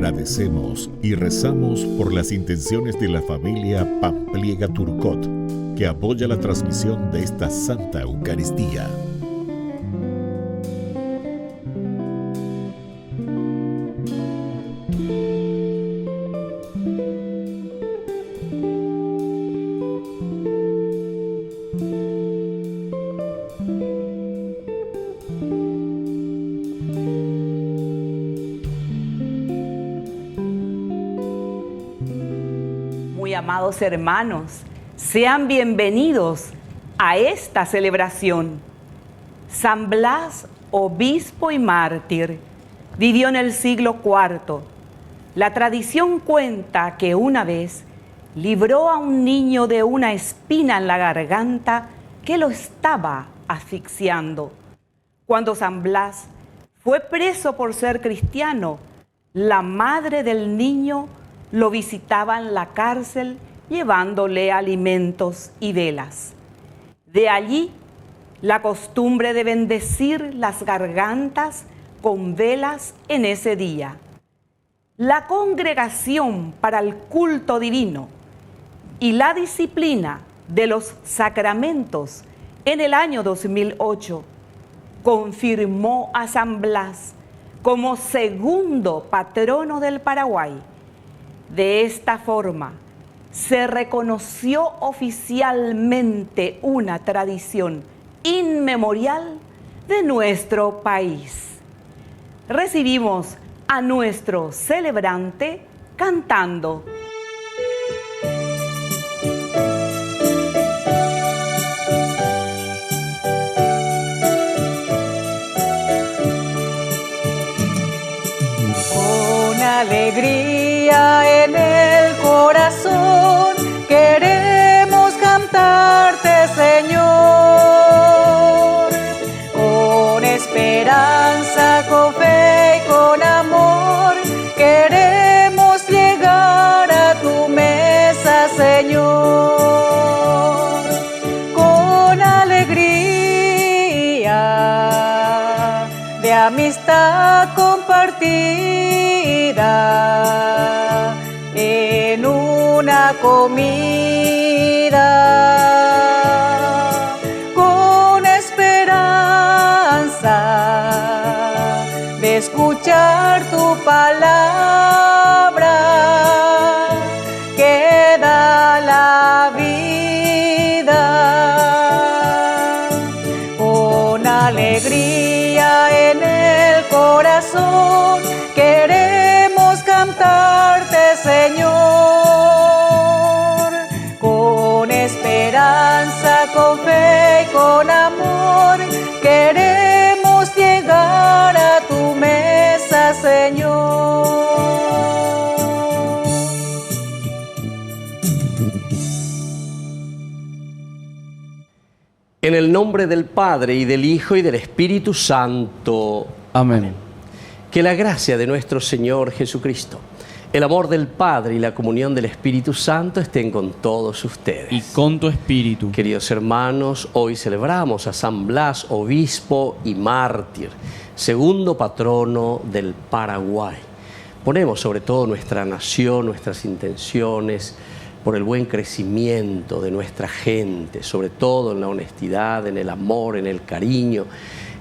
Agradecemos y rezamos por las intenciones de la familia Pampliega Turcot, que apoya la transmisión de esta Santa Eucaristía. Muy amados hermanos, sean bienvenidos a esta celebración. San Blas, obispo y mártir, vivió en el siglo IV. La tradición cuenta que una vez libró a un niño de una espina en la garganta que lo estaba asfixiando. Cuando San Blas fue preso por ser cristiano, la madre del niño lo visitaba en la cárcel llevándole alimentos y velas. De allí la costumbre de bendecir las gargantas con velas en ese día. La Congregación para el Culto Divino y la Disciplina de los Sacramentos en el año 2008 confirmó a San Blas como segundo patrono del Paraguay. De esta forma, se reconoció oficialmente una tradición inmemorial de nuestro país. Recibimos a nuestro celebrante cantando. Con alegría en el corazón queremos cantarte, Señor. Con esperanza, con fe y con amor queremos llegar a tu mesa, Señor. Con alegría de amistad compartida en una comida, con esperanza de escuchar tu palabra que da la vida. Con alegría en el corazón queremos cantarte, Señor. Con esperanza, con fe y con amor queremos llegar a tu mesa, Señor. En el nombre del Padre, y del Hijo, y del Espíritu Santo. Amén. Que la gracia de nuestro Señor Jesucristo, el amor del Padre y la comunión del Espíritu Santo estén con todos ustedes. Y con tu espíritu. Queridos hermanos, hoy celebramos a San Blas, obispo y mártir, segundo patrono del Paraguay. Ponemos sobre todo nuestra nación, nuestras intenciones, por el buen crecimiento de nuestra gente, sobre todo en la honestidad, en el amor, en el cariño,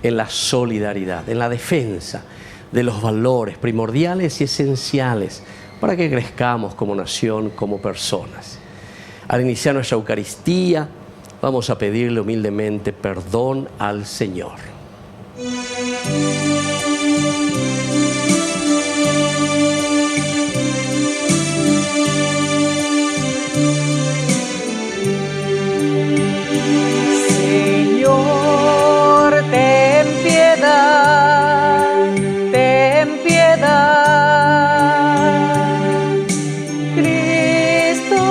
en la solidaridad, en la defensa de los valores primordiales y esenciales para que crezcamos como nación, como personas. Al iniciar nuestra Eucaristía, vamos a pedirle humildemente perdón al Señor. Señor, ten piedad, ten piedad. Cristo,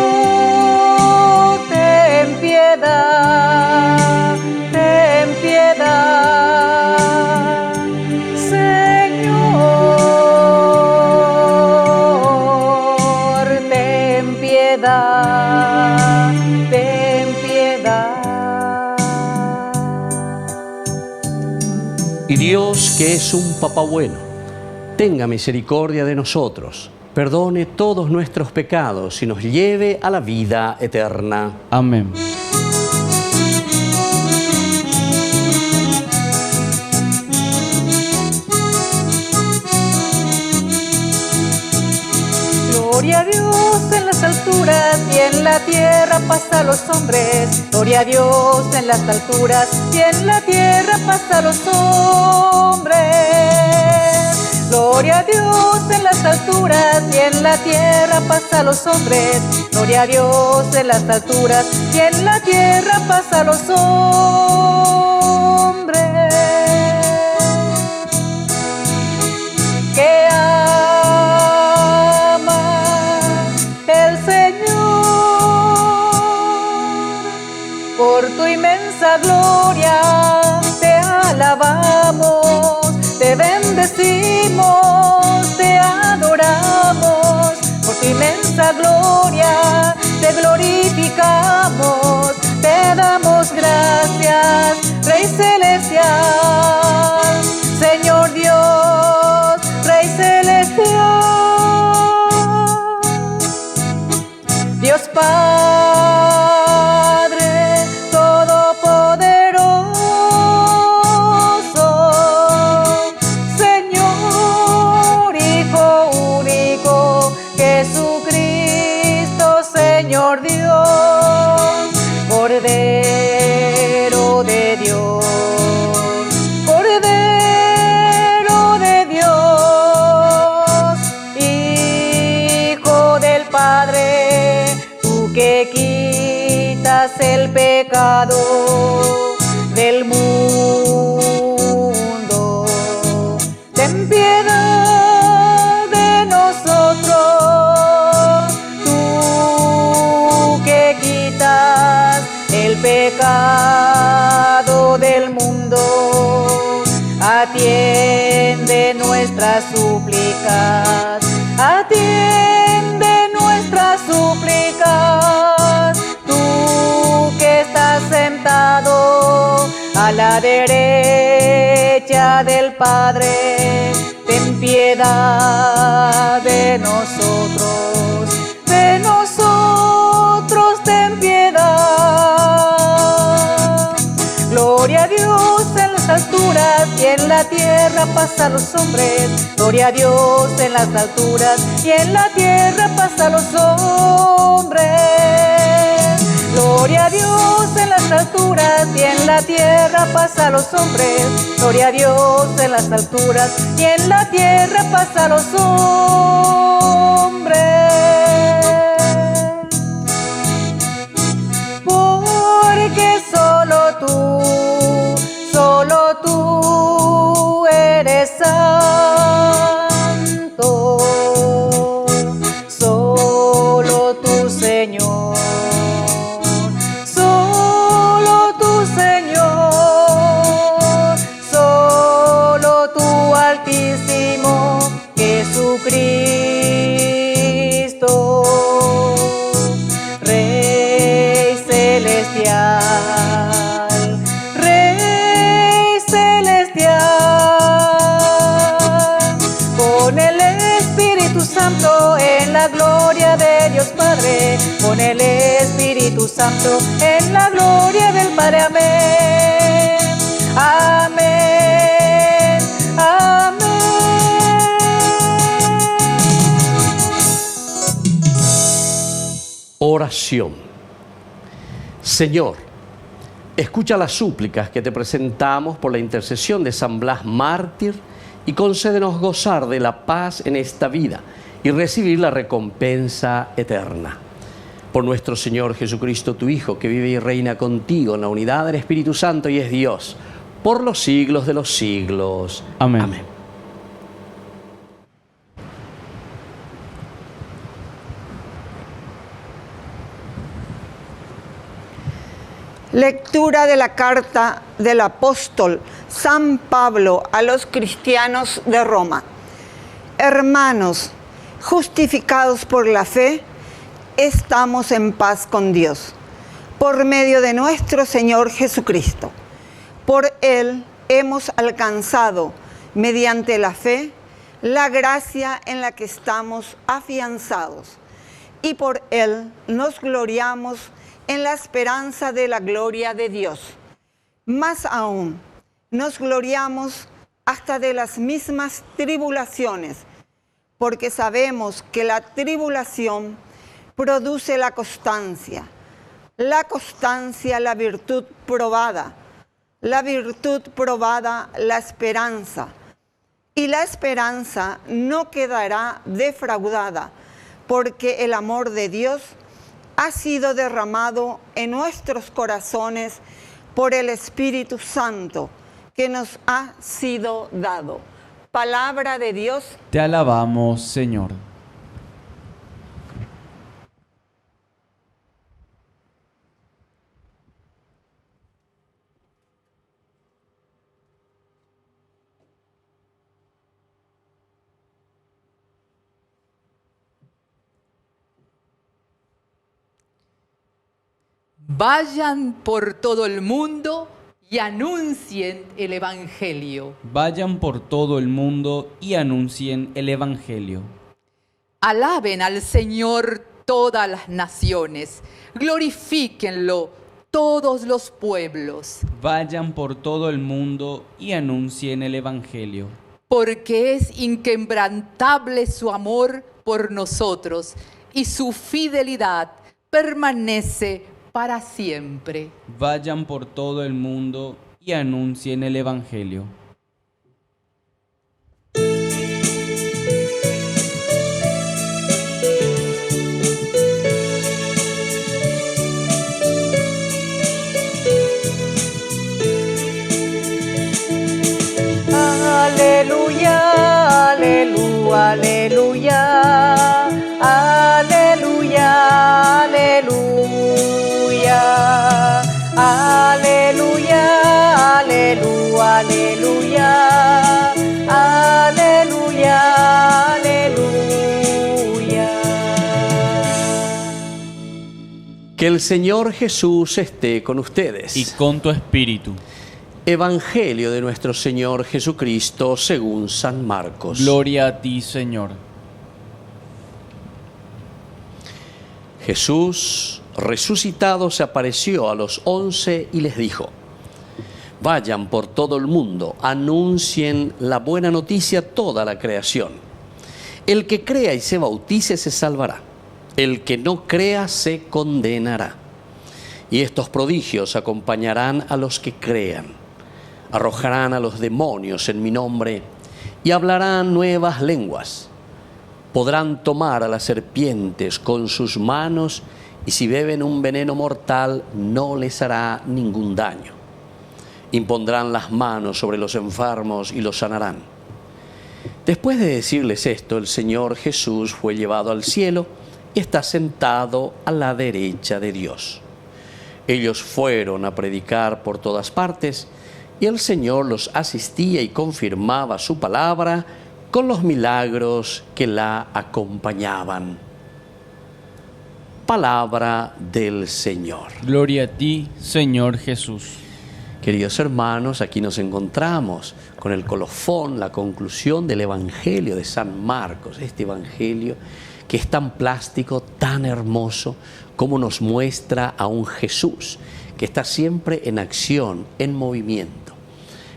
ten piedad, ten piedad. Señor, ten piedad, ten piedad. Y Dios, que es un papá bueno, tenga misericordia de nosotros, perdone todos nuestros pecados y nos lleve a la vida eterna. Amén. Gloria a Dios en las alturas y en la tierra paz a los hombres. Gloria a Dios en las alturas y en la tierra paz a los hombres. Gloria a Dios en las alturas y en la tierra paz a los hombres. Gloria a Dios en las alturas y en la tierra paz a los hombres. Que por tu inmensa gloria te alabamos, te bendecimos, te adoramos. Por tu inmensa gloria te glorificamos, te damos gracias, Rey Celestial, Señor Dios, Rey Celestial, Dios Padre Todopoderoso, Señor Hijo único, Jesucristo, Señor Dios, Cordero de Dios, Cordero de Dios, Hijo del Padre, tú que quitas el pecado del mundo. Ten piedad de nosotros, tú que quitas el pecado del mundo. Atiende nuestras súplicas, atiende nuestras súplicas, tú que estás sentado a la derecha del Padre, ten piedad de nosotros, ten piedad. Gloria a Dios en las alturas y en la tierra paz a los hombres. Gloria a Dios en las alturas y en la tierra paz a los hombres. Gloria a Dios en las alturas y en la tierra paz a los hombres. Gloria a Dios en las alturas y en la tierra paz a los hombres. Porque solo tú eres santo, solo tú, Señor, solo tú, Señor, solo tú, Altísimo Jesucristo, Rey Celestial, Rey Celestial, con el Espíritu Santo en la gloria de Dios Padre, con el Espíritu Santo en la gloria del Padre. Amén, amén, amén. Oración. Señor, escucha las súplicas que te presentamos por la intercesión de San Blas mártir y concédenos gozar de la paz en esta vida y recibir la recompensa eterna. Por nuestro Señor Jesucristo, tu Hijo, que vive y reina contigo en la unidad del Espíritu Santo y es Dios, por los siglos de los siglos. Amén. Amén. Lectura de la carta del apóstol San Pablo a los cristianos de Roma. Hermanos, justificados por la fe, estamos en paz con Dios, por medio de nuestro Señor Jesucristo. Por Él hemos alcanzado, mediante la fe, la gracia en la que estamos afianzados, y por él nos gloriamos en la esperanza de la gloria de Dios. Más aún, nos gloriamos hasta de las mismas tribulaciones, porque sabemos que la tribulación produce la constancia, la virtud probada, la esperanza, y la esperanza no quedará defraudada, porque el amor de Dios ha sido derramado en nuestros corazones por el Espíritu Santo que nos ha sido dado. Palabra de Dios. Te alabamos, Señor. Vayan por todo el mundo y anuncien el Evangelio. Vayan por todo el mundo y anuncien el Evangelio. Alaben al Señor todas las naciones, glorifíquenlo todos los pueblos. Vayan por todo el mundo y anuncien el Evangelio. Porque es inquebrantable su amor por nosotros y su fidelidad permanece para siempre. Vayan por todo el mundo y anuncien el Evangelio. Aleluya, aleluya, aleluya, aleluya, aleluya, aleluya, aleluya, aleluya, aleluya. Que el Señor Jesús esté con ustedes. Y con tu espíritu. Evangelio de nuestro Señor Jesucristo según San Marcos. Gloria a ti, Señor. Jesús, resucitado, se apareció a los 11 y les dijo: vayan por todo el mundo, anuncien la buena noticia a toda la creación. El que crea y se bautice se salvará. El que no crea se condenará. Y estos prodigios acompañarán a los que crean. Arrojarán a los demonios en mi nombre y hablarán nuevas lenguas. Podrán tomar a las serpientes con sus manos y si beben un veneno mortal no les hará ningún daño. Impondrán las manos sobre los enfermos y los sanarán. Después de decirles esto, el Señor Jesús fue llevado al cielo y está sentado a la derecha de Dios. Ellos fueron a predicar por todas partes y el Señor los asistía y confirmaba su palabra con los milagros que la acompañaban. Palabra del Señor. Gloria a ti, Señor Jesús. Queridos hermanos, aquí nos encontramos con el colofón, la conclusión del Evangelio de San Marcos. Este Evangelio que es tan plástico, tan hermoso, como nos muestra a un Jesús que está siempre en acción, en movimiento.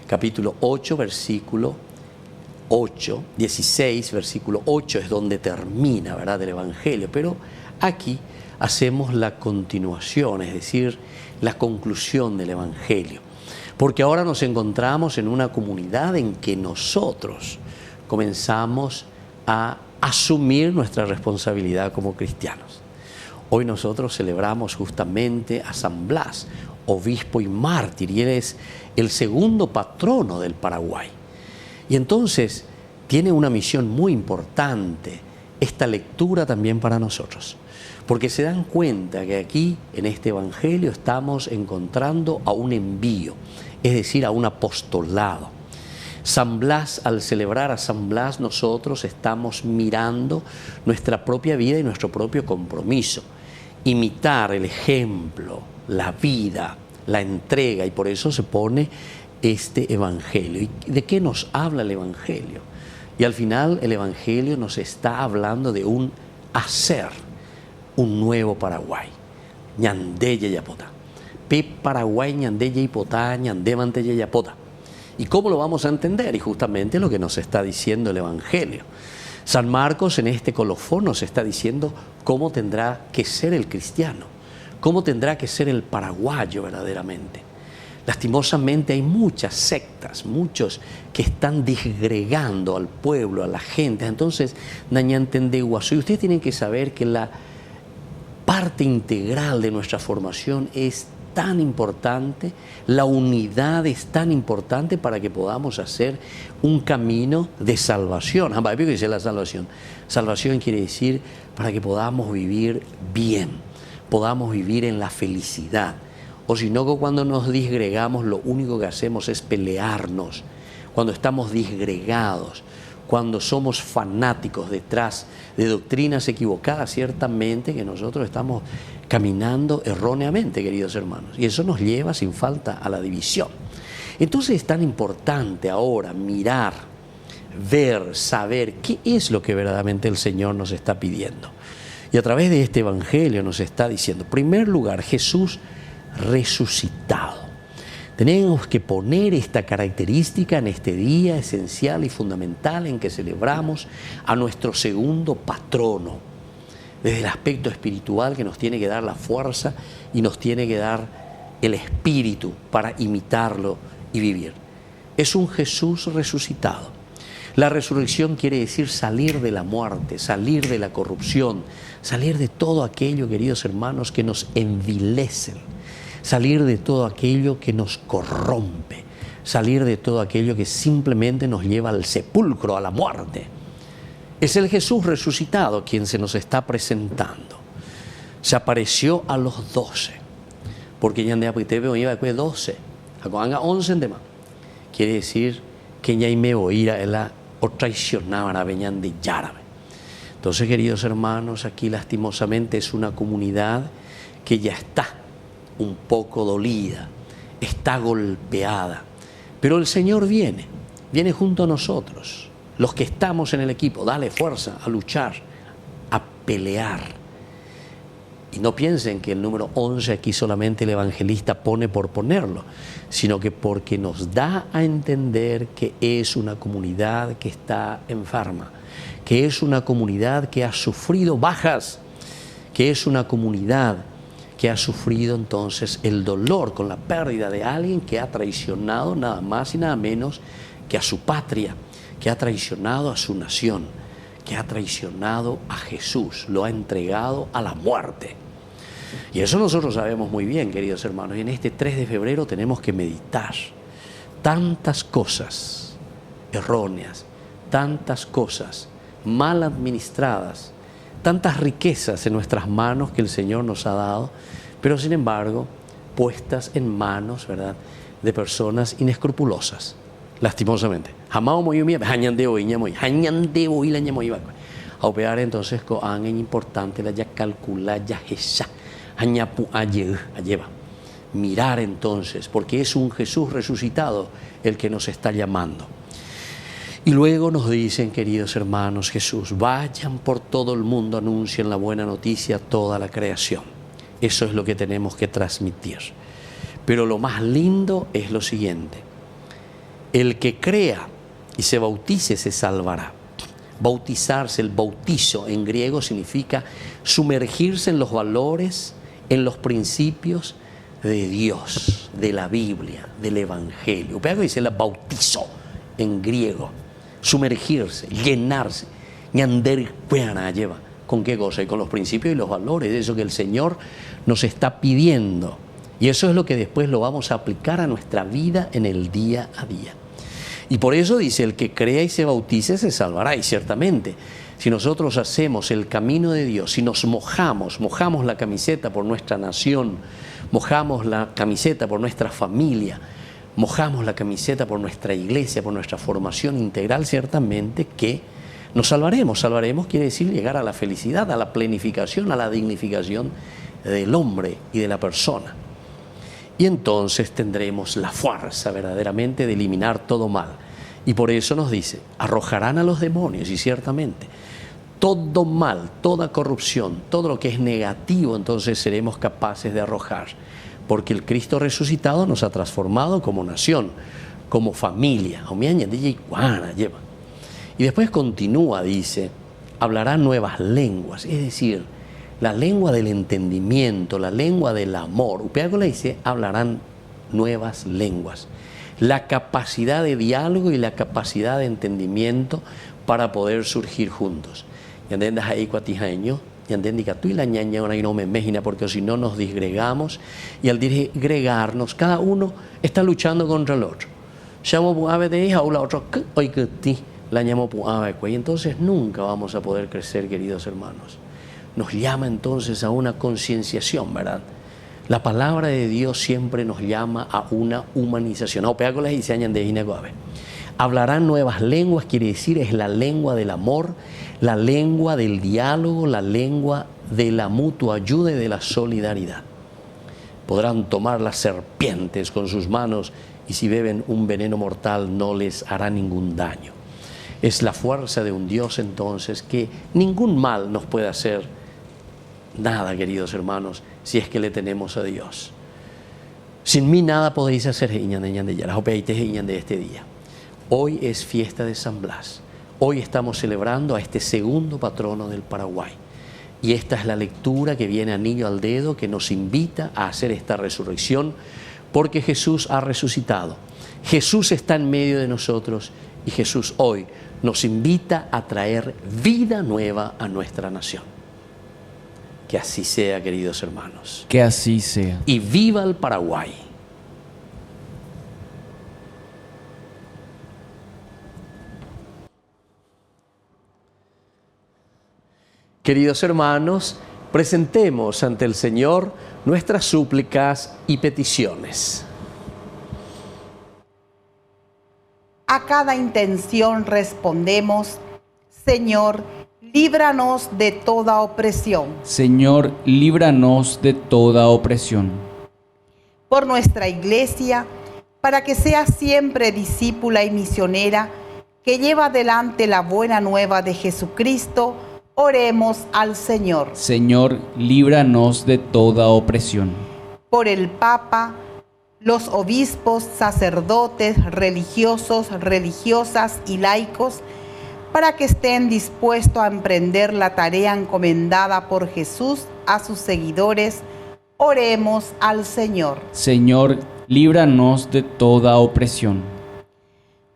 Capítulo 8, versículo 8, 16, versículo 8 es donde termina, ¿verdad?, el Evangelio. Pero aquí hacemos la continuación, es decir, la conclusión del Evangelio. Porque ahora nos encontramos en una comunidad en que nosotros comenzamos a asumir nuestra responsabilidad como cristianos. Hoy nosotros celebramos justamente a San Blas, obispo y mártir, y él es el segundo patrono del Paraguay. Y entonces tiene una misión muy importante esta lectura también para nosotros, porque se dan cuenta que aquí en este Evangelio estamos encontrando a un envío, es decir, a un apostolado. San Blas, al celebrar a San Blas, nosotros estamos mirando nuestra propia vida y nuestro propio compromiso, imitar el ejemplo, la vida, la entrega, y por eso se pone este Evangelio. ¿Y de qué nos habla el Evangelio? Y al final el Evangelio nos está hablando de un hacer, un nuevo Paraguay. Ñandé Yayapota. Pe Paraguay Ñandé Yayapota, Ñandé Mante Yayapota. ¿Y cómo lo vamos a entender? Y justamente lo que nos está diciendo el Evangelio. San Marcos en este colofón nos está diciendo cómo tendrá que ser el cristiano, cómo tendrá que ser el paraguayo verdaderamente. Lastimosamente hay muchas sectas, muchos que están disgregando al pueblo, a la gente. Entonces, Nañantendé-Guazú, ustedes tienen que saber que la parte integral de nuestra formación es tan importante, la unidad es tan importante para que podamos hacer un camino de salvación. ¿Qué dice la salvación? Salvación quiere decir para que podamos vivir bien, podamos vivir en la felicidad. O si no, cuando nos disgregamos, lo único que hacemos es pelearnos. Cuando estamos disgregados, cuando somos fanáticos detrás de doctrinas equivocadas, ciertamente que nosotros estamos caminando erróneamente, queridos hermanos. Y eso nos lleva sin falta a la división. Entonces es tan importante ahora mirar, ver, saber qué es lo que verdaderamente el Señor nos está pidiendo. Y a través de este Evangelio nos está diciendo, en primer lugar, Jesús resucitado. Tenemos que poner esta característica en este día esencial y fundamental en que celebramos a nuestro segundo patrono, desde el aspecto espiritual que nos tiene que dar la fuerza y nos tiene que dar el espíritu para imitarlo y vivir. Es un Jesús resucitado. La resurrección quiere decir salir de la muerte, salir de la corrupción, salir de todo aquello, queridos hermanos, que nos envilecen. Salir de todo aquello que nos corrompe, salir de todo aquello que simplemente nos lleva al sepulcro, a la muerte. Es el Jesús resucitado quien se nos está presentando. Se apareció a los 12, porque ya iba a 12, a 11 de más. Quiere decir que ya me voy a la o traicionaban a Beñán de Yárabe. Entonces, queridos hermanos, aquí lastimosamente es una comunidad que ya está un poco dolida, está golpeada, pero el Señor viene junto a nosotros, los que estamos en el equipo. Dale fuerza a luchar, a pelear. Y no piensen que el número 11 aquí solamente el evangelista pone por ponerlo, sino que porque nos da a entender que es una comunidad que está enferma, que es una comunidad que ha sufrido bajas, que es una comunidad que ha sufrido entonces el dolor con la pérdida de alguien que ha traicionado nada más y nada menos que a su patria, que ha traicionado a su nación, que ha traicionado a Jesús, lo ha entregado a la muerte. Y eso nosotros sabemos muy bien, queridos hermanos, y en este 3 de febrero tenemos que meditar tantas cosas erróneas, tantas cosas mal administradas, tantas riquezas en nuestras manos que el Señor nos ha dado, pero sin embargo puestas en manos, ¿verdad?, de personas inescrupulosas, lastimosamente. A operar entonces con importante la ya calcular ya esa lleva. Mirar entonces, porque es un Jesús resucitado el que nos está llamando. Y luego nos dicen, queridos hermanos, Jesús, vayan por todo el mundo, anuncien la buena noticia a toda la creación. Eso es lo que tenemos que transmitir. Pero lo más lindo es lo siguiente: el que crea y se bautice se salvará. Bautizarse, el bautizo en griego significa sumergirse en los valores, en los principios de Dios, de la Biblia, del Evangelio. Pero dice el bautizo en griego. Sumergirse, llenarse, ñander lleva. ¿Con qué cosa? Y con los principios y los valores, de eso que el Señor nos está pidiendo. Y eso es lo que después lo vamos a aplicar a nuestra vida en el día a día. Y por eso dice, el que crea y se bautice se salvará. Y ciertamente, si nosotros hacemos el camino de Dios, si nos mojamos la camiseta por nuestra nación, mojamos la camiseta por nuestra familia, mojamos la camiseta por nuestra iglesia, por nuestra formación integral, ciertamente que nos salvaremos. Salvaremos quiere decir llegar a la felicidad, a la plenificación, a la dignificación del hombre y de la persona. Y entonces tendremos la fuerza verdaderamente de eliminar todo mal. Y por eso nos dice, arrojarán a los demonios, y ciertamente todo mal, toda corrupción, todo lo que es negativo, entonces seremos capaces de arrojar, porque el Cristo resucitado nos ha transformado como nación, como familia. Y después continúa, dice, hablarán nuevas lenguas, es decir, la lengua del entendimiento, la lengua del amor. Upeago le dice, hablarán nuevas lenguas. La capacidad de diálogo y la capacidad de entendimiento para poder surgir juntos. Y andendas ahí cuatijaño, y andendica tú y la ñaña ahora no me imagina, porque si no nos disgregamos, y al disgregarnos, cada uno está luchando contra el otro. Llamo puave de hija o la otra, hoy que ti la llamo puave, y entonces nunca vamos a poder crecer, queridos hermanos. Nos llama entonces a una concienciación, ¿verdad? La palabra de Dios siempre nos llama a una humanización. Hablarán nuevas lenguas, quiere decir, es la lengua del amor, la lengua del diálogo, la lengua de la mutua ayuda y de la solidaridad. Podrán tomar las serpientes con sus manos y si beben un veneno mortal no les hará ningún daño. Es la fuerza de un Dios entonces que ningún mal nos puede hacer nada, queridos hermanos, si es que le tenemos a Dios. Sin mí nada podéis hacer de este día. Hoy es fiesta de San Blas. Hoy estamos celebrando a este segundo patrono del Paraguay. Y esta es la lectura que viene anillo al dedo, que nos invita a hacer esta resurrección, porque Jesús ha resucitado. Jesús está en medio de nosotros y Jesús hoy nos invita a traer vida nueva a nuestra nación. Que así sea, queridos hermanos. Que así sea. Y viva el Paraguay. Queridos hermanos, presentemos ante el Señor nuestras súplicas y peticiones. A cada intención respondemos, Señor, líbranos de toda opresión. Señor, líbranos de toda opresión. Por nuestra Iglesia, para que sea siempre discípula y misionera, que lleva adelante la buena nueva de Jesucristo, oremos al Señor. Señor, líbranos de toda opresión. Por el Papa, los obispos, sacerdotes, religiosos, religiosas y laicos, para que estén dispuestos a emprender la tarea encomendada por Jesús a sus seguidores, oremos al Señor. Señor, líbranos de toda opresión.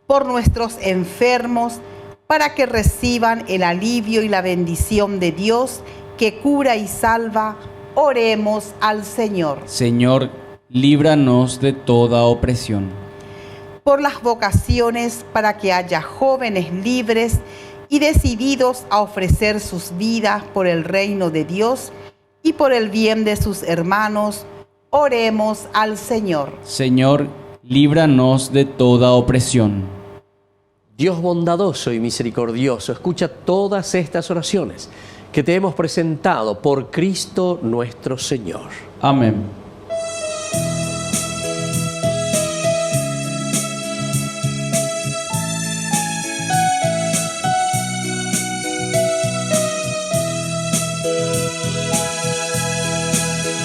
Por nuestros enfermos, para que reciban el alivio y la bendición de Dios que cura y salva, oremos al Señor. Señor, líbranos de toda opresión. Por las vocaciones, para que haya jóvenes libres y decididos a ofrecer sus vidas por el reino de Dios y por el bien de sus hermanos, oremos al Señor. Señor, líbranos de toda opresión. Dios bondadoso y misericordioso, escucha todas estas oraciones que te hemos presentado por Cristo nuestro Señor. Amén.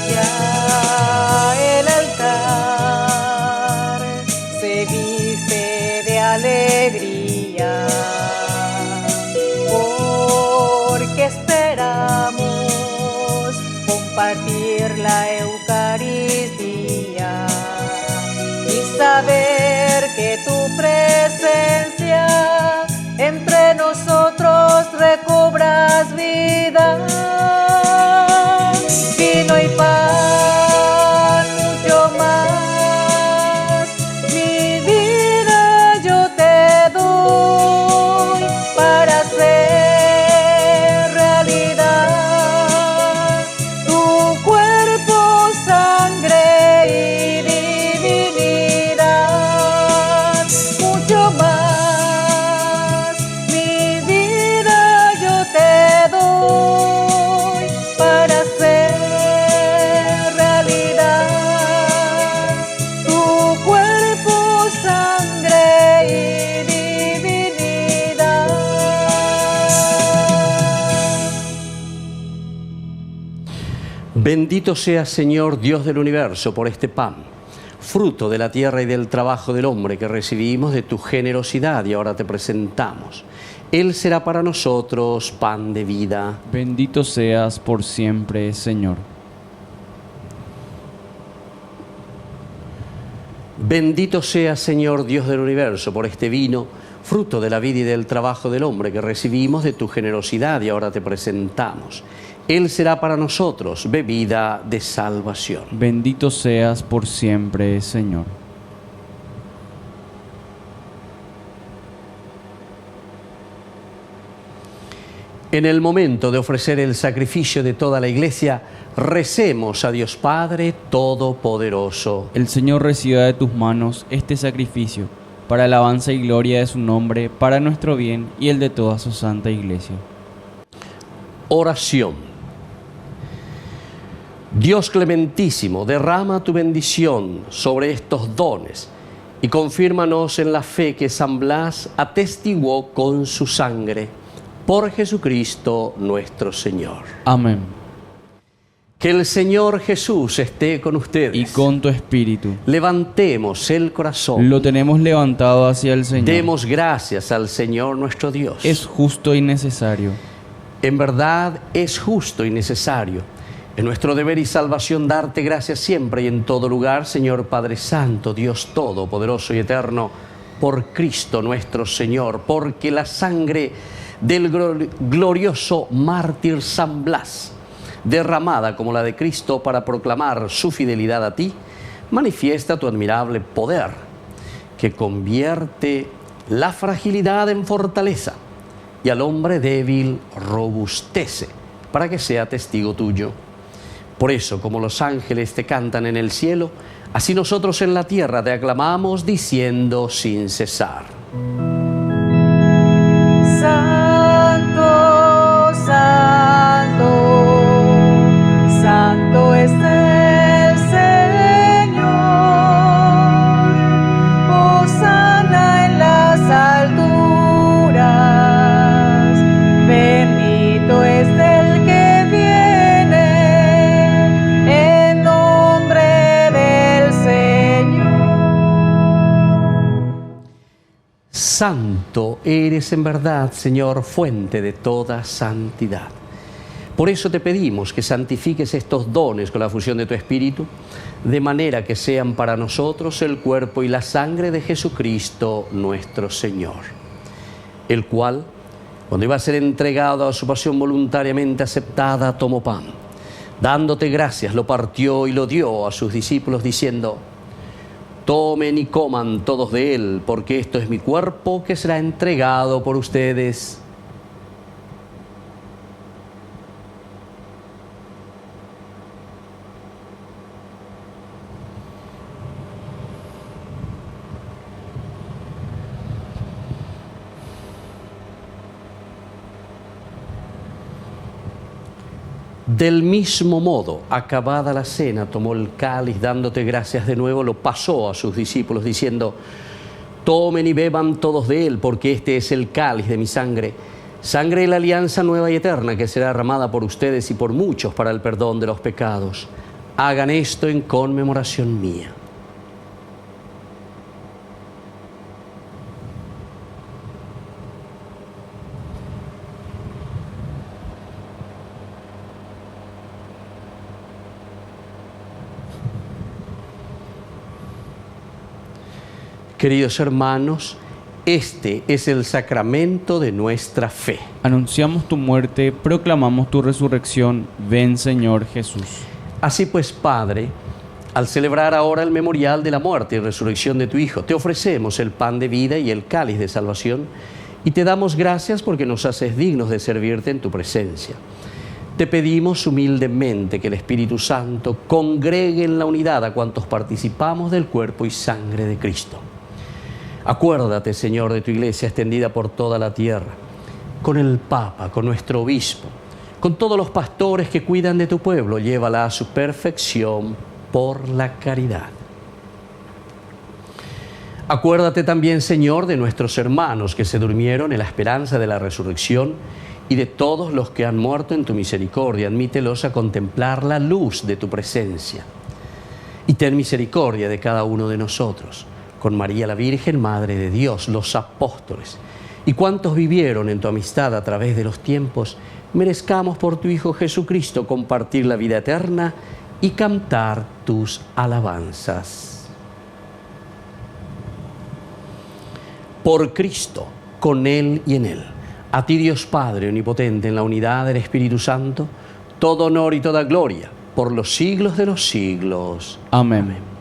Ya el altar se viste de alegría, porque esperamos compartir la Eucaristía y saber que tu presencia entre nosotros recobras vida. Vino y pan, mucho más, mi vida yo te doy para hacer realidad tu cuerpo, sangre y divinidad. Mucho más, mi vida yo te doy Bendito seas, Señor, Dios del universo, por este pan, fruto de la tierra y del trabajo del hombre que recibimos de tu generosidad y ahora te presentamos. Él será para nosotros pan de vida. Bendito seas por siempre, Señor. Bendito seas, Señor, Dios del universo, por este vino, fruto de la vida y del trabajo del hombre que recibimos de tu generosidad y ahora te presentamos. Él será para nosotros bebida de salvación. Bendito seas por siempre, Señor. En el momento de ofrecer el sacrificio de toda la Iglesia, recemos a Dios Padre Todopoderoso. El Señor reciba de tus manos este sacrificio, para alabanza y gloria de su nombre, para nuestro bien y el de toda su santa Iglesia. Oración. Dios clementísimo, derrama tu bendición sobre estos dones y confírmanos en la fe que San Blas atestiguó con su sangre. Por Jesucristo nuestro Señor. Amén. Que el Señor Jesús esté con ustedes. Y con tu espíritu. Levantemos el corazón. Lo tenemos levantado hacia el Señor. Demos gracias al Señor nuestro Dios. Es justo y necesario. En verdad es justo y necesario. Es nuestro deber y salvación darte gracias siempre y en todo lugar, Señor Padre Santo, Dios Todopoderoso y Eterno, por Cristo nuestro Señor, porque la sangre del glorioso mártir San Blas, derramada como la de Cristo para proclamar su fidelidad a ti, manifiesta tu admirable poder, que convierte la fragilidad en fortaleza y al hombre débil robustece para que sea testigo tuyo. Por eso, como los ángeles te cantan en el cielo, así nosotros en la tierra te aclamamos diciendo sin cesar. Santo, santo, santo es el Señor. Hosana en las alturas. Bendito es el que viene en nombre del Señor. Santo eres en verdad, Señor, fuente de toda santidad. Por eso te pedimos que santifiques estos dones con la fusión de tu Espíritu, de manera que sean para nosotros el cuerpo y la sangre de Jesucristo nuestro Señor, el cual, cuando iba a ser entregado a su pasión voluntariamente aceptada, tomó pan. Dándote gracias, lo partió y lo dio a sus discípulos, diciendo: tomen y coman todos de él, porque esto es mi cuerpo que será entregado por ustedes. Del mismo modo, acabada la cena, tomó el cáliz, dándote gracias de nuevo, lo pasó a sus discípulos, diciendo: tomen y beban todos de él, porque este es el cáliz de mi sangre, sangre de la alianza nueva y eterna, que será derramada por ustedes y por muchos para el perdón de los pecados. Hagan esto en conmemoración mía. Queridos hermanos, este es el sacramento de nuestra fe. Anunciamos tu muerte, proclamamos tu resurrección. Ven, Señor Jesús. Así pues, Padre, al celebrar ahora el memorial de la muerte y resurrección de tu Hijo, te ofrecemos el pan de vida y el cáliz de salvación, y te damos gracias porque nos haces dignos de servirte en tu presencia. Te pedimos humildemente que el Espíritu Santo congregue en la unidad a cuantos participamos del cuerpo y sangre de Cristo. Acuérdate, Señor, de tu Iglesia extendida por toda la tierra, con el Papa, con nuestro Obispo, con todos los pastores que cuidan de tu pueblo. Llévala a su perfección por la caridad. Acuérdate también, Señor, de nuestros hermanos que se durmieron en la esperanza de la resurrección y de todos los que han muerto en tu misericordia. Admítelos a contemplar la luz de tu presencia. Y ten misericordia de cada uno de nosotros, con María la Virgen, Madre de Dios, los apóstoles, y cuantos vivieron en tu amistad a través de los tiempos, merezcamos por tu Hijo Jesucristo compartir la vida eterna y cantar tus alabanzas. Por Cristo, con Él y en Él, a ti Dios Padre Omnipotente, en la unidad del Espíritu Santo, todo honor y toda gloria, por los siglos de los siglos. Amén.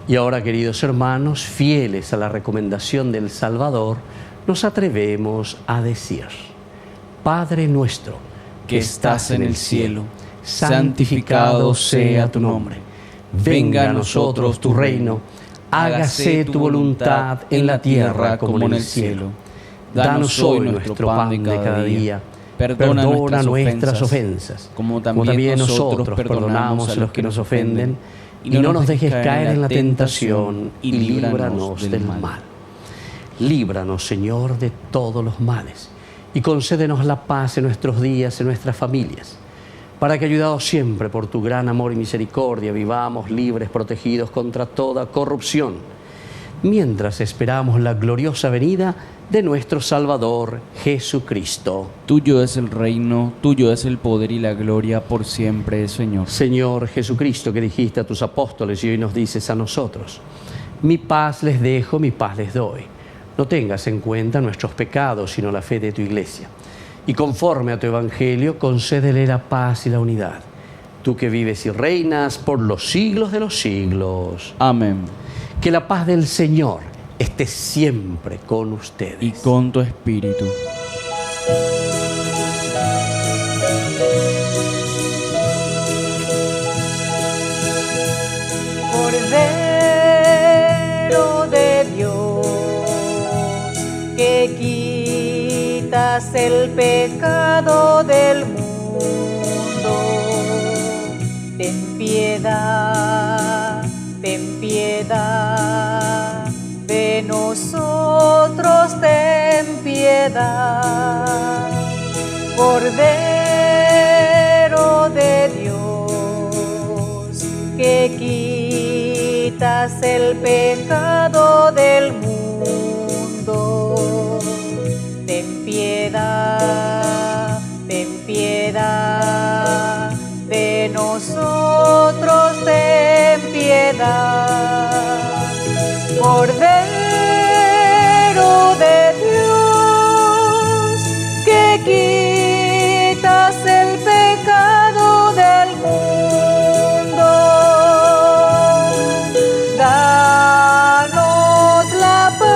Y ahora, queridos hermanos, fieles a la recomendación del Salvador, nos atrevemos a decir: Padre nuestro, que estás en el cielo, santificado sea tu nombre. Venga a nosotros tu reino, hágase tu voluntad en la tierra como en el cielo. Danos hoy nuestro pan de cada día. Perdona nuestras ofensas, como también nosotros perdonamos a los que nos ofenden. Y no nos dejes caer en la tentación, y líbranos del mal. Líbranos, Señor, de todos los males, y concédenos la paz en nuestros días, en nuestras familias, para que, ayudados siempre por tu gran amor y misericordia, vivamos libres, protegidos contra toda corrupción, mientras esperamos la gloriosa venida de nuestro Salvador Jesucristo. Tuyo es el reino, tuyo es el poder y la gloria por siempre, Señor. Señor Jesucristo, que dijiste a tus apóstoles y hoy nos dices a nosotros: mi paz les dejo, mi paz les doy. No tengas en cuenta nuestros pecados, sino la fe de tu Iglesia. Y conforme a tu Evangelio, concédele la paz y la unidad. Tú que vives y reinas por los siglos de los siglos. Amén. Que la paz del Señor esté siempre con ustedes. Y con tu espíritu. Cordero de Dios, que quitas el pecado del mundo, ten piedad de nosotros, ten piedad. Cordero de Dios, que quitas el pecado del mundo, ten piedad de nosotros, ten piedad. Cordero de Dios, que quitas el pecado del mundo, danos la paz,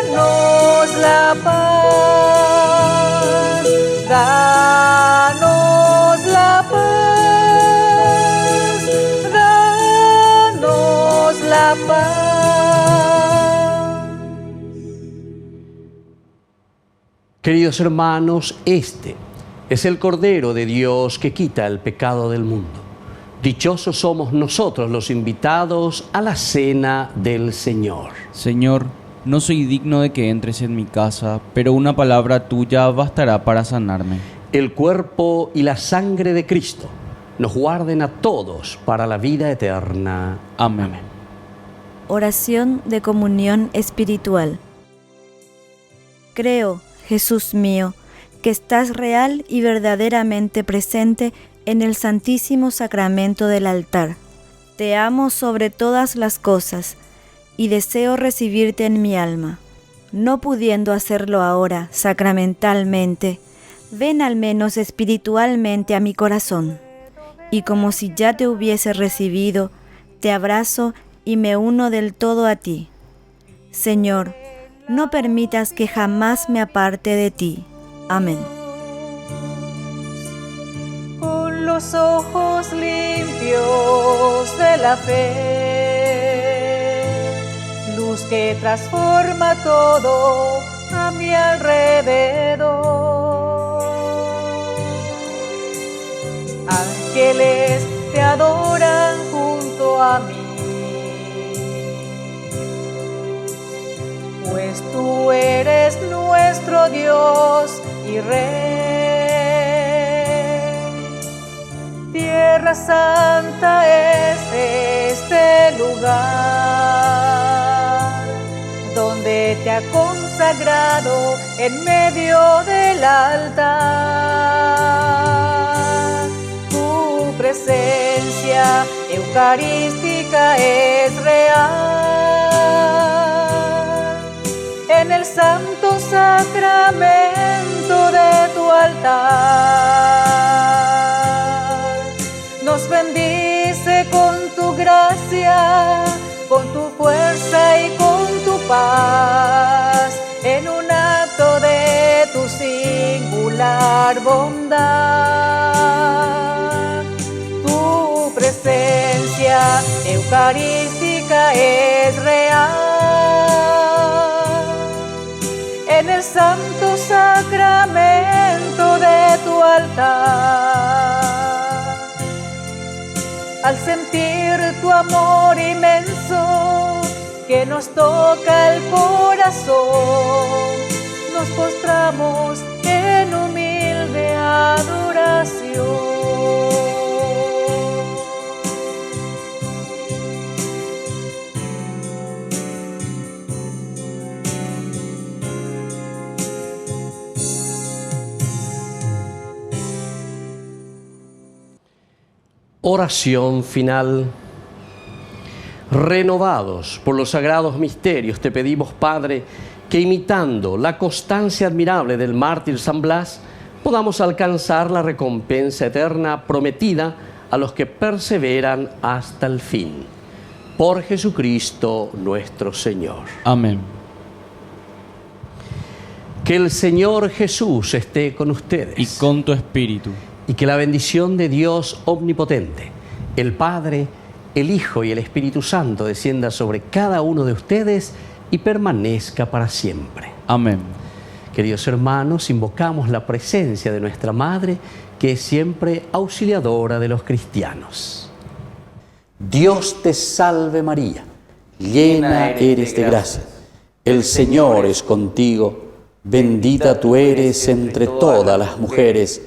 danos la paz, danos la paz, danos la paz. Queridos hermanos, este es el Cordero de Dios que quita el pecado del mundo. Dichosos somos nosotros los invitados a la cena del Señor. Señor, no soy digno de que entres en mi casa, pero una palabra tuya bastará para sanarme. El cuerpo y la sangre de Cristo nos guarden a todos para la vida eterna. Amén. Oración de comunión espiritual. Creo, Jesús mío, que estás real y verdaderamente presente en el Santísimo Sacramento del altar. Te amo sobre todas las cosas y deseo recibirte en mi alma. No pudiendo hacerlo ahora sacramentalmente, ven al menos espiritualmente a mi corazón, y como si ya te hubiese recibido, te abrazo y me uno del todo a ti. Señor, no permitas que jamás me aparte de ti. Amén. Con los ojos limpios de la fe, luz que transforma todo a mi alrededor. Ángeles te adoran junto a mí, tú eres nuestro Dios y Rey. Tierra Santa es este lugar, donde te ha consagrado en medio del altar. Tu presencia eucarística es real en el santo sacramento de tu altar. Nos bendice con tu gracia, con tu fuerza y con tu paz, en un acto de tu singular bondad. Tu presencia eucarística es real en el santo sacramento de tu altar. Al sentir tu amor inmenso que nos toca el corazón, nos postramos en humilde adoración. Oración final. Renovados por los sagrados misterios, te pedimos, Padre, que imitando la constancia admirable del mártir San Blas, podamos alcanzar la recompensa eterna prometida a los que perseveran hasta el fin. Por Jesucristo nuestro Señor. Amén. Que el Señor Jesús esté con ustedes. Y con tu espíritu. Y que la bendición de Dios omnipotente, el Padre, el Hijo y el Espíritu Santo descienda sobre cada uno de ustedes y permanezca para siempre. Amén. Queridos hermanos, invocamos la presencia de nuestra Madre, que es siempre auxiliadora de los cristianos. Dios te salve María, llena eres de gracia. El Señor es contigo, bendita tú eres entre todas las mujeres,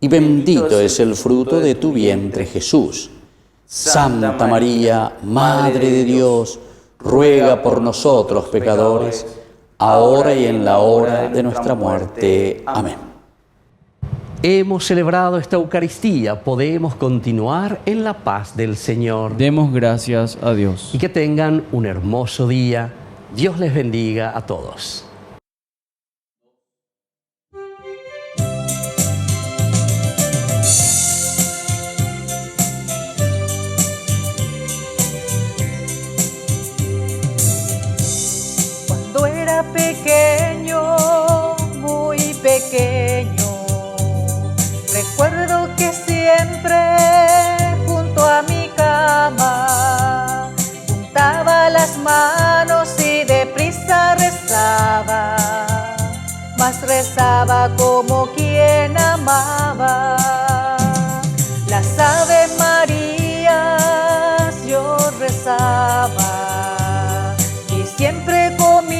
y bendito es el fruto de tu vientre, Jesús. Santa María, Madre de Dios, ruega por nosotros pecadores, ahora y en la hora de nuestra muerte. Amén. Hemos celebrado esta Eucaristía, podemos continuar en la paz del Señor. Demos gracias a Dios. Y que tengan un hermoso día. Dios les bendiga a todos. Pequeño, muy pequeño, recuerdo que siempre junto a mi cama juntaba las manos y deprisa rezaba, mas rezaba como quien amaba. Las Ave Marías yo rezaba y siempre comía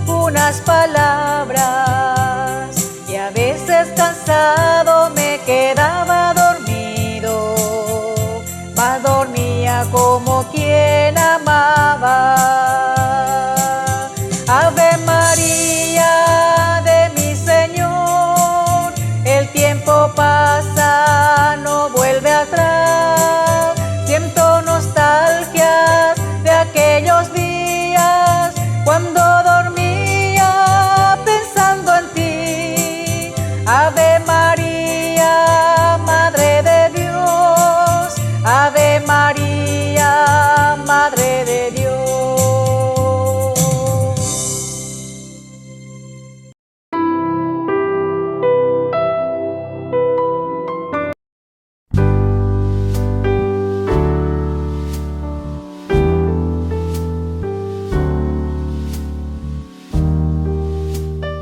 unas palabras, y a veces cansado me quedaba dormido, mas dormía como quien amaba. Ave María de mi Señor, el tiempo pasa, no vuelve atrás, siento nostalgias de aquellos días cuando dormía pensando en ti. Ave María, Madre de Dios, Ave María, Madre de Dios.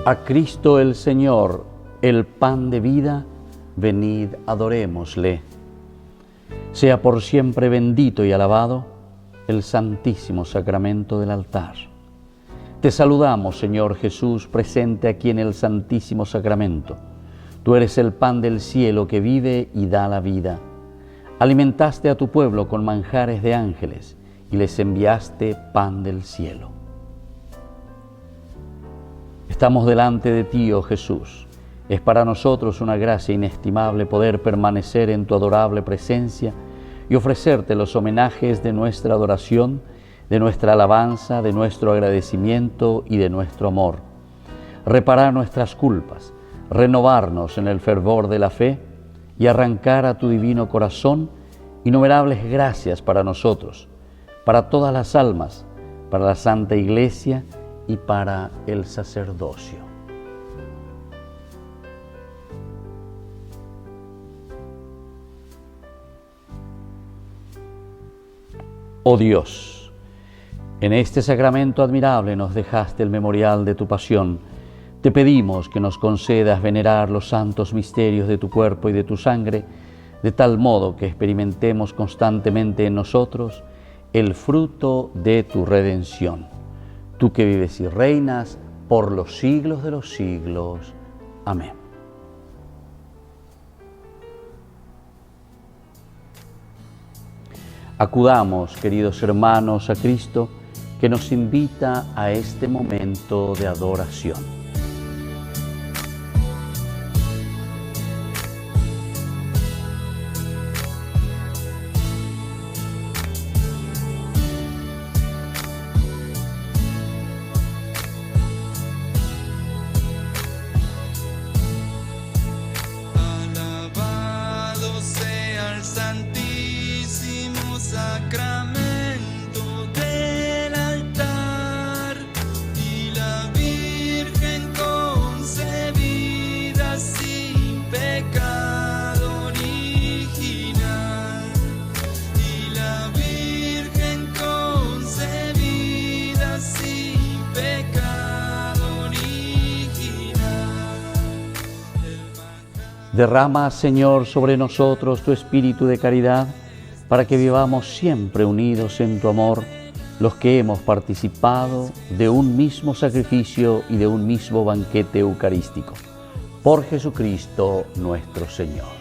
A Cristo el Señor, el pan de vida, venid, adorémosle. Sea por siempre bendito y alabado el santísimo sacramento del altar. Te saludamos, Señor Jesús, presente aquí en el Santísimo Sacramento. Tú eres el pan del cielo que vive y da la vida. Alimentaste a tu pueblo con manjares de ángeles y les enviaste pan del cielo. Estamos delante de ti, oh Jesús. Es para nosotros una gracia inestimable poder permanecer en tu adorable presencia y ofrecerte los homenajes de nuestra adoración, de nuestra alabanza, de nuestro agradecimiento y de nuestro amor. Reparar nuestras culpas, renovarnos en el fervor de la fe y arrancar a tu divino corazón innumerables gracias para nosotros, para todas las almas, para la Santa Iglesia y para el sacerdocio. Oh Dios, en este sacramento admirable nos dejaste el memorial de tu pasión. Te pedimos que nos concedas venerar los santos misterios de tu cuerpo y de tu sangre, de tal modo que experimentemos constantemente en nosotros el fruto de tu redención. Tú que vives y reinas por los siglos de los siglos. Amén. Acudamos, queridos hermanos, a Cristo, que nos invita a este momento de adoración. Sacramento del altar y la Virgen concebida sin pecado original, y la Virgen concebida sin pecado original. Derrama, Señor, sobre nosotros tu espíritu de caridad, para que vivamos siempre unidos en tu amor, los que hemos participado de un mismo sacrificio y de un mismo banquete eucarístico. Por Jesucristo nuestro Señor.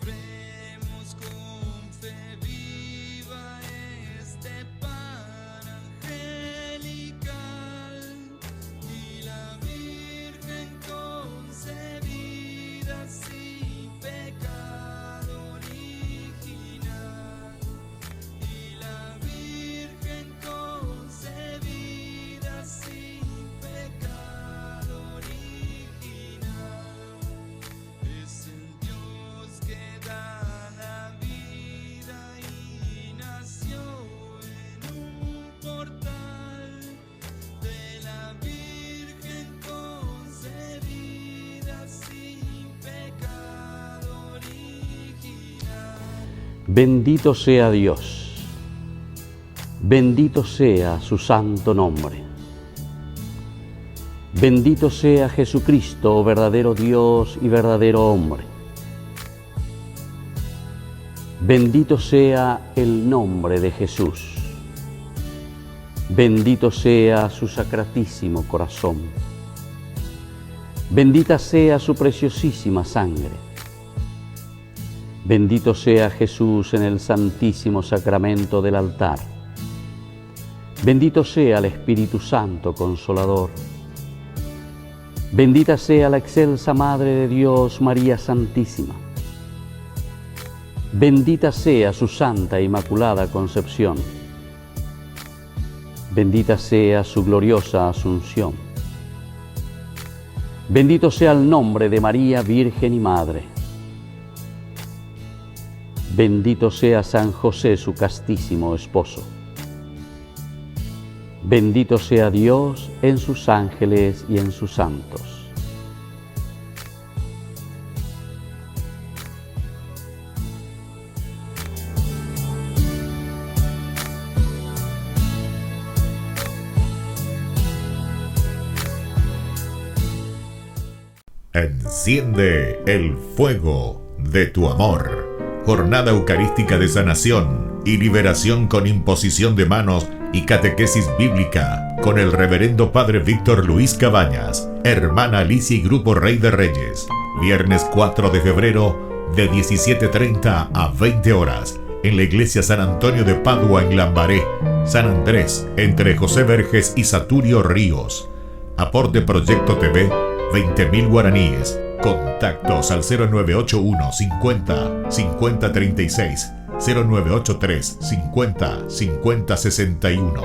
Celebremos con fe viva este pan angelical y la Virgen concebida sin pecado original, y la Virgen concebida sin pecado original. Es el Dios que da la vida y nació en un portal de la Virgen concebida sin pecado original. Bendito sea Dios, bendito sea su santo nombre. Bendito sea Jesucristo, verdadero Dios y verdadero hombre. Bendito sea el nombre de Jesús. Bendito sea su sacratísimo corazón. Bendita sea su preciosísima sangre. Bendito sea Jesús en el santísimo sacramento del altar. Bendito sea el Espíritu Santo Consolador. Bendita sea la excelsa Madre de Dios, María Santísima. Bendita sea su Santa e Inmaculada Concepción. Bendita sea su gloriosa Asunción. Bendito sea el nombre de María, Virgen y Madre. Bendito sea San José, su castísimo esposo. Bendito sea Dios en sus ángeles y en sus santos. Enciende el fuego de tu amor. Jornada Eucarística de Sanación y Liberación con imposición de manos y catequesis bíblica con el Reverendo Padre Víctor Luis Cabañas, Hermana Alicia y Grupo Rey de Reyes. Viernes 4 de febrero de 17:30 a 20 horas en la Iglesia San Antonio de Padua en Lambaré, San Andrés, entre José Verges y Saturio Ríos. Aporte Proyecto TV, 20.000 guaraníes. Contactos al 0981 50 50 36, 0983 50 50 61.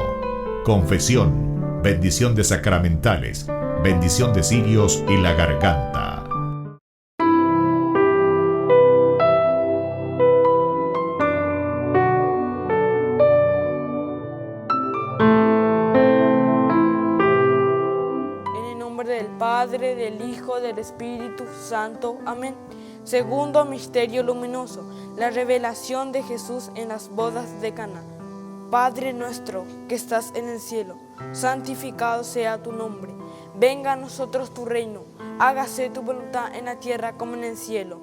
Confesión, bendición de sacramentales, bendición de cirios y la garganta. Padre, del Hijo, del Espíritu Santo. Amén. Segundo misterio luminoso, la revelación de Jesús en las bodas de Caná. Padre nuestro que estás en el cielo, santificado sea tu nombre. Venga a nosotros tu reino. Hágase tu voluntad en la tierra como en el cielo.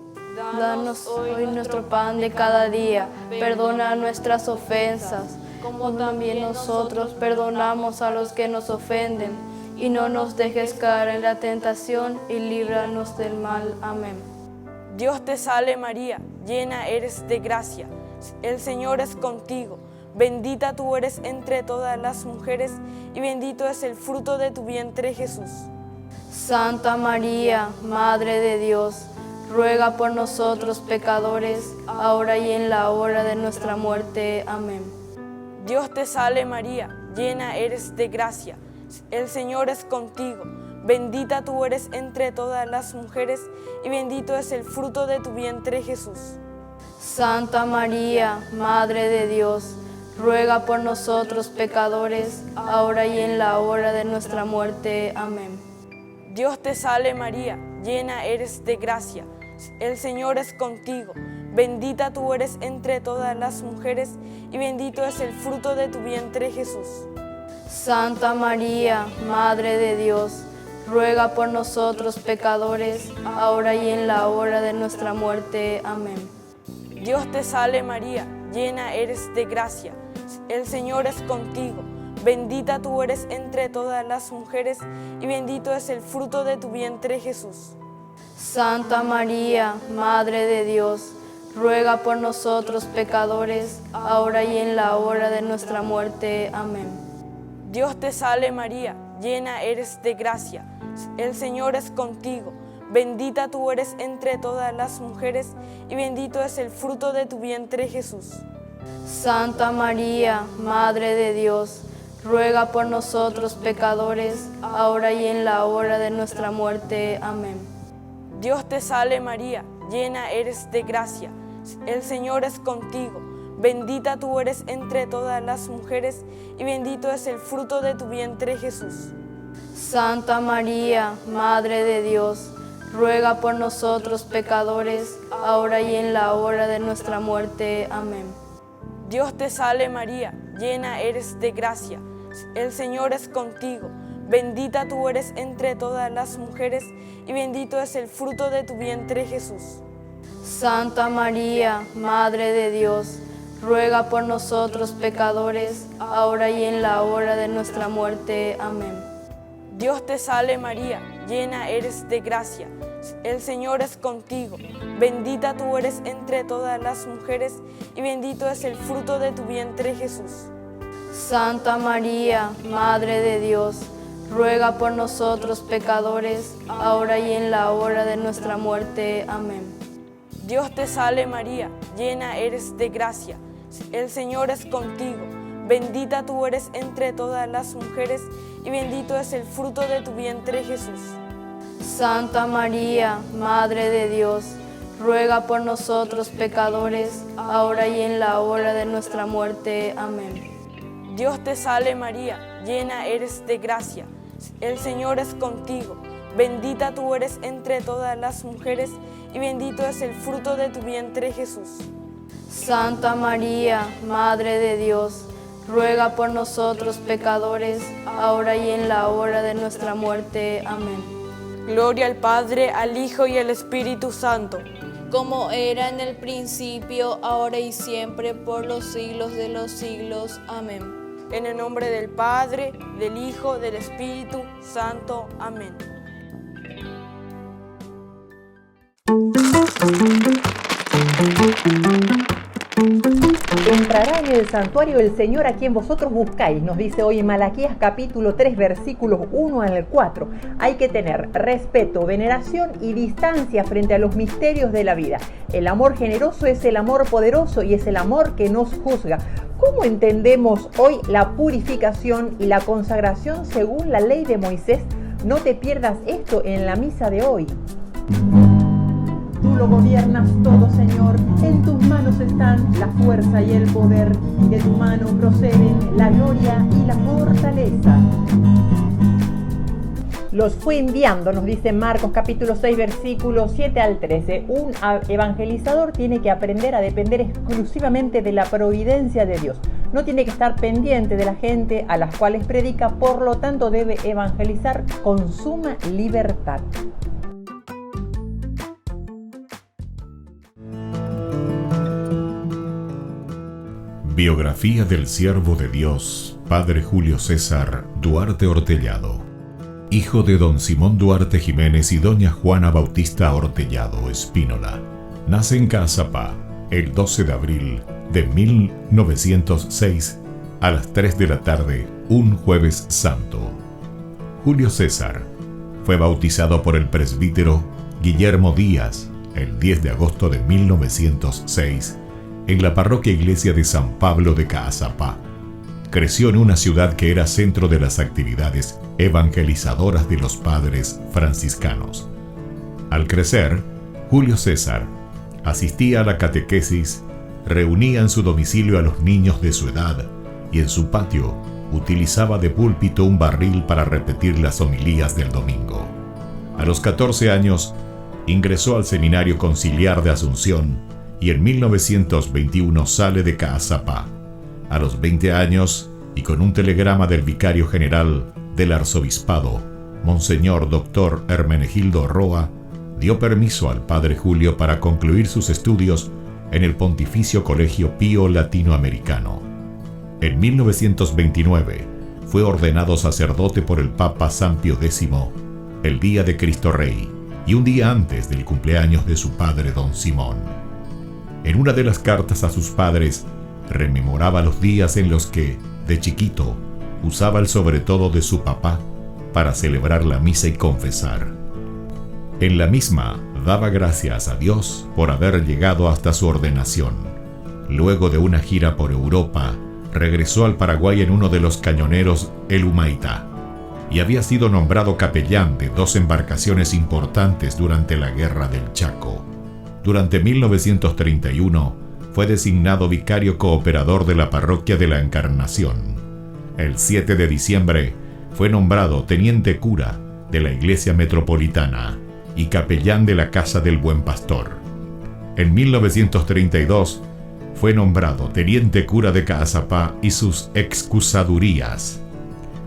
Danos hoy nuestro pan de cada día. Perdona nuestras ofensas, como también nosotros perdonamos a los que nos ofenden. Y no nos dejes caer en la tentación y líbranos del mal. Amén. Dios te salve María, llena eres de gracia. El Señor es contigo. Bendita tú eres entre todas las mujeres y bendito es el fruto de tu vientre Jesús. Santa María, Madre de Dios, ruega por nosotros pecadores, ahora y en la hora de nuestra muerte. Amén. Dios te salve María, llena eres de gracia. El Señor es contigo, bendita tú eres entre todas las mujeres y bendito es el fruto de tu vientre Jesús. Santa María, Madre de Dios, ruega por nosotros pecadores, ahora y en la hora de nuestra muerte. Amén. Dios te salve María, llena eres de gracia, el Señor es contigo, bendita tú eres entre todas las mujeres y bendito es el fruto de tu vientre Jesús. Santa María, Madre de Dios, ruega por nosotros pecadores, ahora y en la hora de nuestra muerte. Amén. Dios te salve María, llena eres de gracia, el Señor es contigo, bendita tú eres entre todas las mujeres y bendito es el fruto de tu vientre Jesús. Santa María, Madre de Dios, ruega por nosotros pecadores, ahora y en la hora de nuestra muerte. Amén. Dios te salve María, llena eres de gracia, el Señor es contigo, bendita tú eres entre todas las mujeres y bendito es el fruto de tu vientre Jesús. Santa María, Madre de Dios, ruega por nosotros pecadores, ahora y en la hora de nuestra muerte. Amén. Dios te salve María, llena eres de gracia, el Señor es contigo, bendita tú eres entre todas las mujeres y bendito es el fruto de tu vientre Jesús. Santa María, Madre de Dios, ruega por nosotros pecadores, ahora y en la hora de nuestra muerte. Amén. Dios te salve María, llena eres de gracia, el Señor es contigo, bendita tú eres entre todas las mujeres y bendito es el fruto de tu vientre Jesús. Santa María, Madre de Dios, ruega por nosotros pecadores, ahora y en la hora de nuestra muerte. Amén. Dios te salve María, llena eres de gracia, el Señor es contigo, bendita tú eres entre todas las mujeres y bendito es el fruto de tu vientre Jesús. Santa María, Madre de Dios, ruega por nosotros pecadores, ahora y en la hora de nuestra muerte. Amén. Dios te salve María, llena eres de gracia, el Señor es contigo, bendita tú eres entre todas las mujeres y bendito es el fruto de tu vientre Jesús. Santa María, Madre de Dios, ruega por nosotros pecadores, ahora y en la hora de nuestra muerte. Amén. Dios te salve María, llena eres de gracia, el Señor es contigo, bendita tú eres entre todas las mujeres y bendito es el fruto de tu vientre Jesús. Santa María, Madre de Dios, ruega por nosotros pecadores, ahora y en la hora de nuestra muerte. Amén. Gloria al Padre, al Hijo y al Espíritu Santo, como era en el principio, ahora y siempre, por los siglos de los siglos. Amén. En el nombre del Padre, del Hijo, del Espíritu Santo. Amén. Entrará en el santuario el Señor a quien vosotros buscáis, nos dice hoy en Malaquías capítulo 3 versículos 1 al 4. Hay que tener respeto, veneración y distancia frente a los misterios de la vida. El amor generoso es el amor poderoso y es el amor que nos juzga. ¿Cómo entendemos hoy la purificación y la consagración según la ley de Moisés? No te pierdas esto en la misa de hoy. Tú lo gobiernas todo, Señor, en tus manos están la fuerza y el poder, de tu mano proceden la gloria y la fortaleza. Los fue enviando, nos dice Marcos capítulo 6 versículos 7 al 13. Un evangelizador tiene que aprender a depender exclusivamente de la providencia de Dios. No tiene que estar pendiente de la gente a las cuales predica, por lo tanto debe evangelizar con suma libertad. Biografía del siervo de Dios, Padre Julio César Duarte Ortellado, hijo de don Simón Duarte Jiménez y doña Juana Bautista Ortellado Espínola. Nace en Caazapá el 12 de abril de 1906 a las 3 de la tarde, un jueves santo. Julio César fue bautizado por el presbítero Guillermo Díaz el 10 de agosto de 1906 en la parroquia Iglesia de San Pablo de Caazapá. Creció en una ciudad que era centro de las actividades evangelizadoras de los padres franciscanos. Al crecer, Julio César asistía a la catequesis, reunía en su domicilio a los niños de su edad y en su patio utilizaba de púlpito un barril para repetir las homilías del domingo. A los 14 años, ingresó al Seminario Conciliar de Asunción y en 1921 sale de Caazapá. A los 20 años, y con un telegrama del vicario general del arzobispado, Monseñor Dr. Hermenegildo Roa, dio permiso al padre Julio para concluir sus estudios en el Pontificio Colegio Pío Latinoamericano. En 1929 fue ordenado sacerdote por el Papa San Pío X, el día de Cristo Rey, y un día antes del cumpleaños de su padre don Simón. En una de las cartas a sus padres, rememoraba los días en los que, de chiquito, usaba el sobretodo de su papá para celebrar la misa y confesar. En la misma, daba gracias a Dios por haber llegado hasta su ordenación. Luego de una gira por Europa, regresó al Paraguay en uno de los cañoneros El Humaitá, y había sido nombrado capellán de 2 embarcaciones importantes durante la Guerra del Chaco. Durante 1931 fue designado vicario cooperador de la parroquia de la Encarnación. El 7 de diciembre fue nombrado teniente cura de la Iglesia Metropolitana y capellán de la Casa del Buen Pastor. En 1932 fue nombrado teniente cura de Caazapá y sus excusadurías,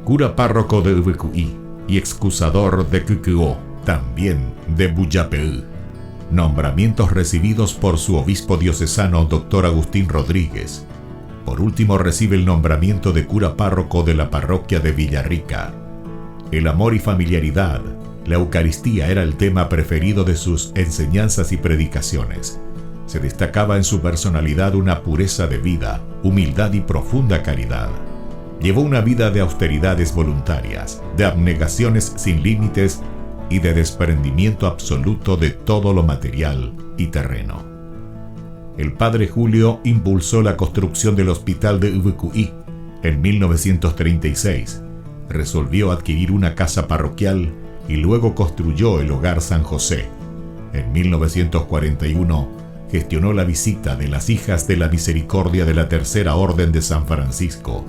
cura párroco de Ubecuí y excusador de Cucuó, también de Buyapeú. Nombramientos recibidos por su obispo diocesano Dr. Agustín Rodríguez. Por último recibe el nombramiento de cura párroco de la parroquia de Villarrica. El amor y familiaridad, la Eucaristía era el tema preferido de sus enseñanzas y predicaciones. Se destacaba en su personalidad una pureza de vida, humildad y profunda caridad. Llevó una vida de austeridades voluntarias, de abnegaciones sin límites y de desprendimiento absoluto de todo lo material y terreno. El padre Julio impulsó la construcción del hospital de Ubecuí en 1936. Resolvió adquirir una casa parroquial y luego construyó el Hogar San José. En 1941 gestionó la visita de las Hijas de la Misericordia de la Tercera Orden de San Francisco.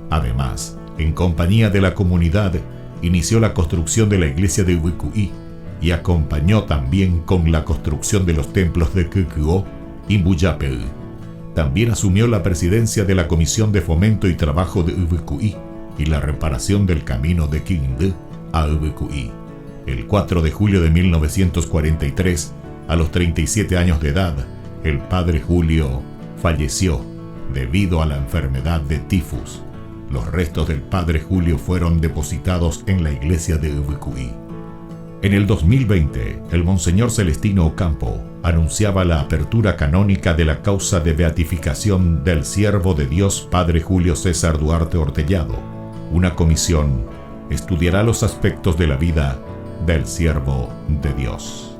Además, en compañía de la comunidad, inició la construcción de la iglesia de Ubicuí y acompañó también con la construcción de los templos de Kukuo y Muyapel. También asumió la presidencia de la Comisión de Fomento y Trabajo de Ubicuí y la reparación del camino de Quindú a Ubicuí. El 4 de julio de 1943, a los 37 años de edad, el padre Julio falleció debido a la enfermedad de tifus. Los restos del padre Julio fueron depositados en la iglesia de Ubicuí. En el 2020, el Monseñor Celestino Ocampo anunciaba la apertura canónica de la causa de beatificación del siervo de Dios Padre Julio César Duarte Ortellado. Una comisión estudiará los aspectos de la vida del siervo de Dios.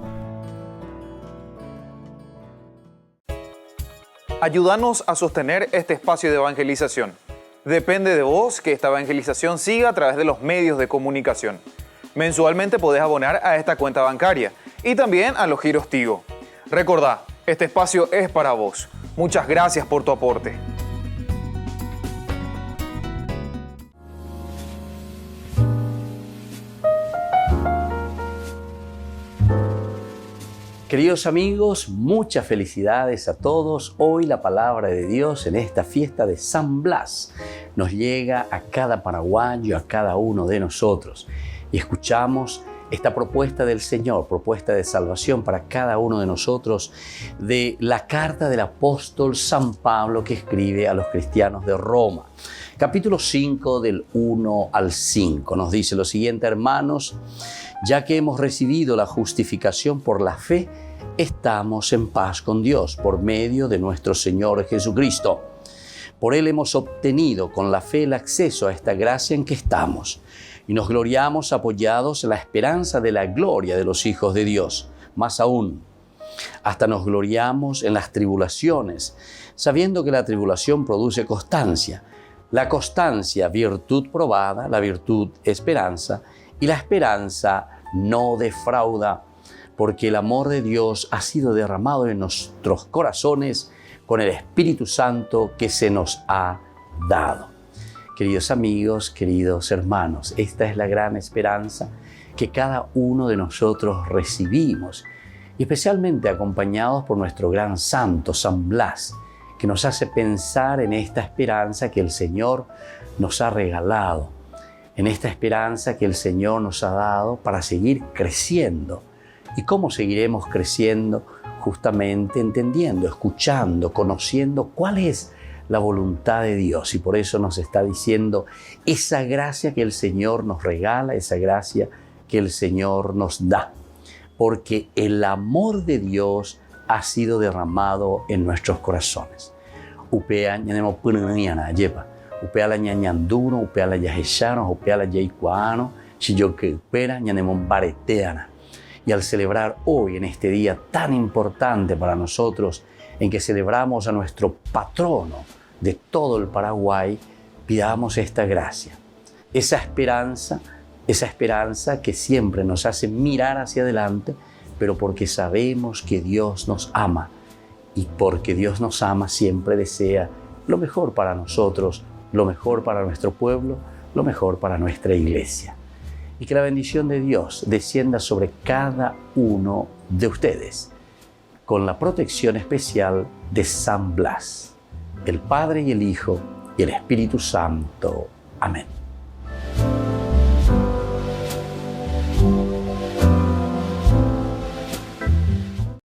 Ayúdanos a sostener este espacio de evangelización. Depende de vos que esta evangelización siga a través de los medios de comunicación. Mensualmente podés abonar a esta cuenta bancaria y también a los giros Tigo. Recordá, este espacio es para vos. Muchas gracias por tu aporte. Queridos amigos, muchas felicidades a todos. Hoy la palabra de Dios en esta fiesta de San Blas nos llega a cada paraguayo, a cada uno de nosotros. Y escuchamos esta propuesta del Señor, propuesta de salvación para cada uno de nosotros, de la carta del apóstol San Pablo que escribe a los cristianos de Roma. Capítulo 5 del 1 al 5 nos dice lo siguiente: hermanos, ya que hemos recibido la justificación por la fe, estamos en paz con Dios por medio de nuestro Señor Jesucristo. Por Él hemos obtenido con la fe el acceso a esta gracia en que estamos y nos gloriamos apoyados en la esperanza de la gloria de los hijos de Dios. Más aún, hasta nos gloriamos en las tribulaciones, sabiendo que la tribulación produce constancia. La constancia, virtud probada, la virtud, esperanza, y la esperanza no defrauda, porque el amor de Dios ha sido derramado en nuestros corazones con el Espíritu Santo que se nos ha dado. Queridos amigos, queridos hermanos, esta es la gran esperanza que cada uno de nosotros recibimos, y especialmente acompañados por nuestro gran santo, San Blas, que nos hace pensar en esta esperanza que el Señor nos ha regalado, en esta esperanza que el Señor nos ha dado para seguir creciendo. ¿Y cómo seguiremos creciendo? Justamente entendiendo, escuchando, conociendo cuál es la voluntad de Dios. Y por eso nos está diciendo esa gracia que el Señor nos regala, esa gracia que el Señor nos da. Porque el amor de Dios ha sido derramado en nuestros corazones. Upea ñanemo punaniana yepa. Upea la ñañanduro, upea la yajechano, upea la yaicuano, chiyoque upera ñanemo bareteana. Y al celebrar hoy, en este día tan importante para nosotros, en que celebramos a nuestro patrono de todo el Paraguay, pidamos esta gracia, esa esperanza que siempre nos hace mirar hacia adelante, pero porque sabemos que Dios nos ama, y porque Dios nos ama siempre desea lo mejor para nosotros, lo mejor para nuestro pueblo, lo mejor para nuestra iglesia. Y que la bendición de Dios descienda sobre cada uno de ustedes, con la protección especial de San Blas, el Padre y el Hijo y el Espíritu Santo. Amén.